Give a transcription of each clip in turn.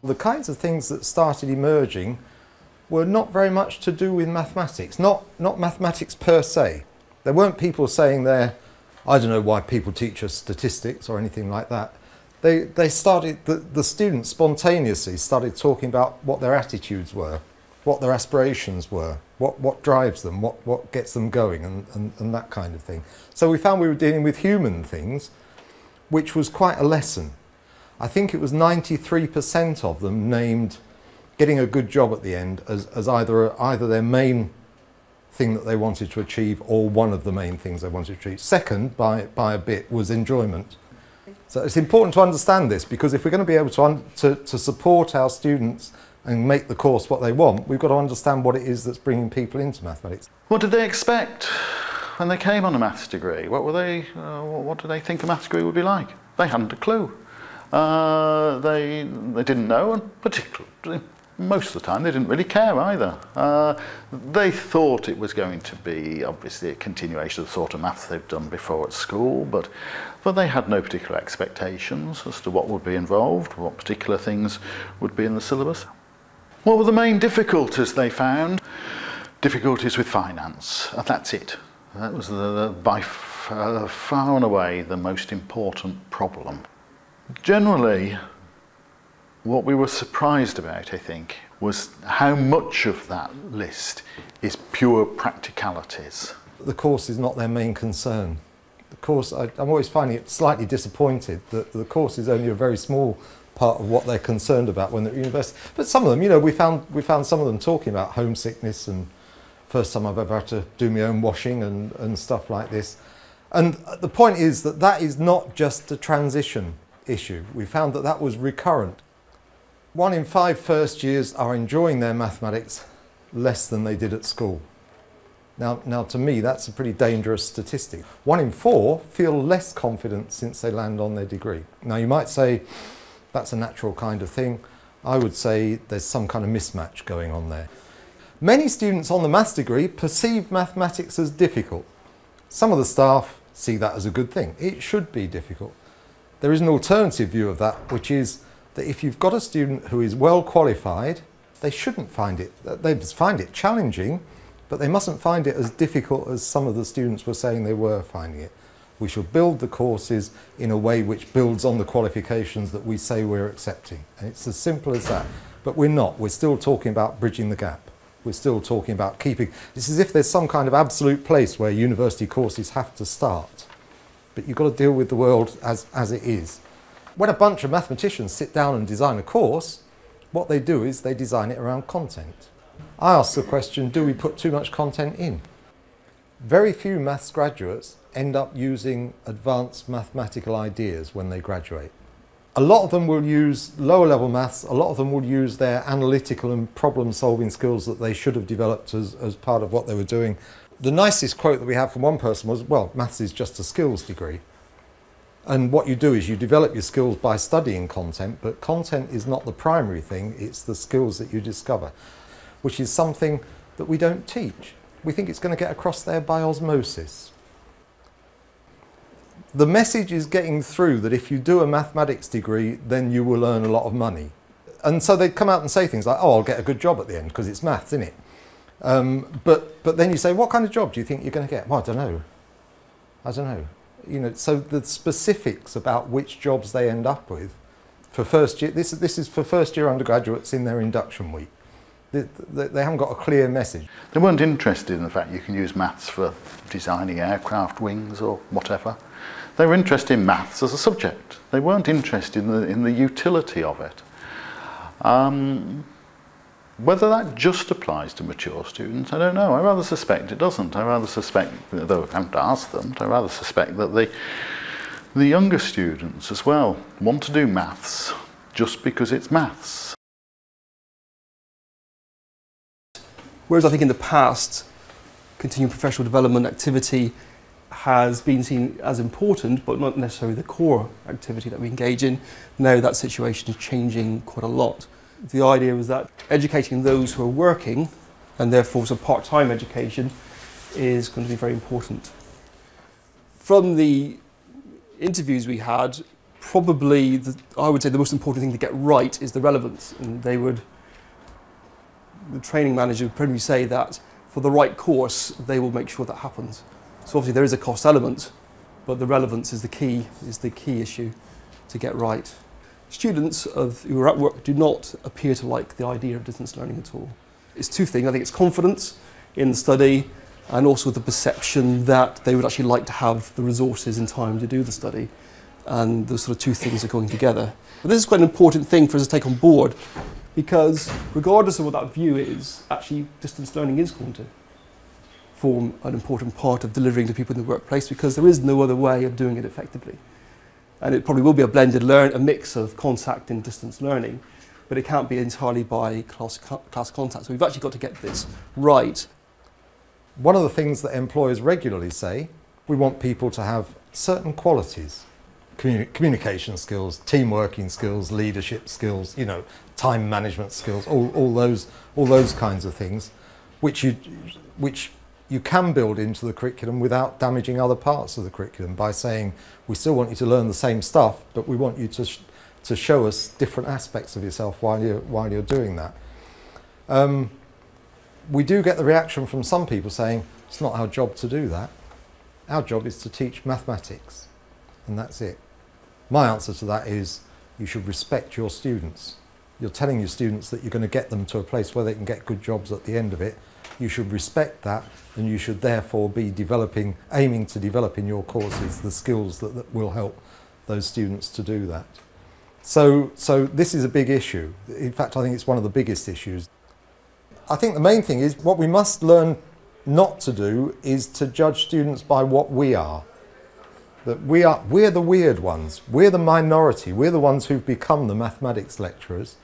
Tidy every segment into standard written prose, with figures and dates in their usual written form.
The kinds of things that started emerging were not very much to do with mathematics, not mathematics per se. There weren't people saying there, I don't know why people teach us statistics or anything like that. They started, the students spontaneously started talking about what their attitudes were, what their aspirations were, what drives them, what gets them going and that kind of thing. So we found we were dealing with human things, which was quite a lesson. I think it was 93% of them named getting a good job at the end as either their main thing that they wanted to achieve or one of the main things they wanted to achieve. Second, by a bit, was enjoyment. So it's important to understand this, because if we're going to be able to support our students and make the course what they want, we've got to understand what it is that's bringing people into mathematics. What did they expect when they came on a maths degree? What did they think a maths degree would be like? They hadn't a clue. They didn't know, and particularly most of the time they didn't really care either. They thought it was going to be obviously a continuation of the sort of maths they've done before at school, but they had no particular expectations as to what would be involved, what particular things would be in the syllabus. What were the main difficulties they found? Difficulties with finance, that's it. That was by far and away the most important problem. Generally, what we were surprised about, I think, was how much of that list is pure practicalities. The course is not their main concern. The course, I'm always finding it slightly disappointed that the course is only a very small part of what they're concerned about when they're at university. But some of them, you know, we found some of them talking about homesickness and first time I've ever had to do my own washing and stuff like this. And the point is that is not just a transition issue. We found that was recurrent. 1 in 5 first years are enjoying their mathematics less than they did at school. Now to me that's a pretty dangerous statistic. 1 in 4 feel less confident since they land on their degree. Now you might say that's a natural kind of thing. I would say there's some kind of mismatch going on there. Many students on the maths degree perceive mathematics as difficult. Some of the staff see that as a good thing. It should be difficult. There is an alternative view of that, which is that if you've got a student who is well qualified, they shouldn't find it. They find it challenging, but they mustn't find it as difficult as some of the students were saying they were finding it. We should build the courses in a way which builds on the qualifications that we say we're accepting. And it's as simple as that. But we're not. We're still talking about bridging the gap. We're still talking about keeping... It's as if there's some kind of absolute place where university courses have to start. But you've got to deal with the world as it is. When a bunch of mathematicians sit down and design a course, what they do is they design it around content. I ask the question, do we put too much content in? Very few maths graduates end up using advanced mathematical ideas when they graduate. A lot of them will use lower level maths, a lot of them will use their analytical and problem solving skills that they should have developed as part of what they were doing. The nicest quote that we had from one person was, well, maths is just a skills degree. And what you do is you develop your skills by studying content, but content is not the primary thing, it's the skills that you discover, which is something that we don't teach. We think it's going to get across there by osmosis. The message is getting through that if you do a mathematics degree, then you will earn a lot of money. And so they come out and say things like, oh, I'll get a good job at the end because it's maths, isn't it? But then you say, what kind of job do you think you're going to get? Well, I don't know. I don't know. You know, so the specifics about which jobs they end up with for first year, this is for first year undergraduates in their induction week. They haven't got a clear message. They weren't interested in the fact you can use maths for designing aircraft wings or whatever. They were interested in maths as a subject. They weren't interested in the utility of it. Whether that just applies to mature students, I don't know. I rather suspect it doesn't. I rather suspect, though I haven't asked them, but I rather suspect that the younger students as well want to do maths just because it's maths. Whereas I think in the past, continuing professional development activity has been seen as important, but not necessarily the core activity that we engage in. Now that situation is changing quite a lot. The idea was that educating those who are working, and therefore some part-time education, is going to be very important. From the interviews we had, probably I would say the most important thing to get right is the relevance. And the training manager would probably say that for the right course, they will make sure that happens. So obviously there is a cost element, but the relevance is the key issue to get right. Students who are at work do not appear to like the idea of distance learning at all. It's two things. I think it's confidence in the study and also the perception that they would actually like to have the resources and time to do the study. And those sort of two things are going together. But this is quite an important thing for us to take on board, because regardless of what that view is, actually distance learning is going to form an important part of delivering to people in the workplace, because there is no other way of doing it effectively. And it probably will be a blended a mix of contact and distance learning, but it can't be entirely by class contact. So we've actually got to get this right. One of the things that employers regularly say, we want people to have certain qualities. Communication skills, team working skills, leadership skills, time management skills, all those kinds of things, which you can build into the curriculum without damaging other parts of the curriculum by saying we still want you to learn the same stuff, but we want you to show us different aspects of yourself while you're doing that. We do get the reaction from some people saying it's not our job to do that. Our job is to teach mathematics, and that's it. My answer to that is you should respect your students. You're telling your students that you're going to get them to a place where they can get good jobs at the end of it. You should respect that, and you should therefore be aiming to develop in your courses the skills that will help those students to do that. So this is a big issue. In fact, I think it's one of the biggest issues. I think the main thing is what we must learn not to do is to judge students by what we are. That we're the weird ones, we're the minority, we're the ones who've become the mathematics lecturers,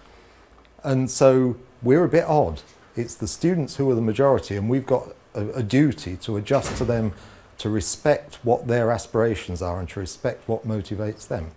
and so we're a bit odd. It's the students who are the majority, and we've got a duty to adjust to them, to respect what their aspirations are and to respect what motivates them.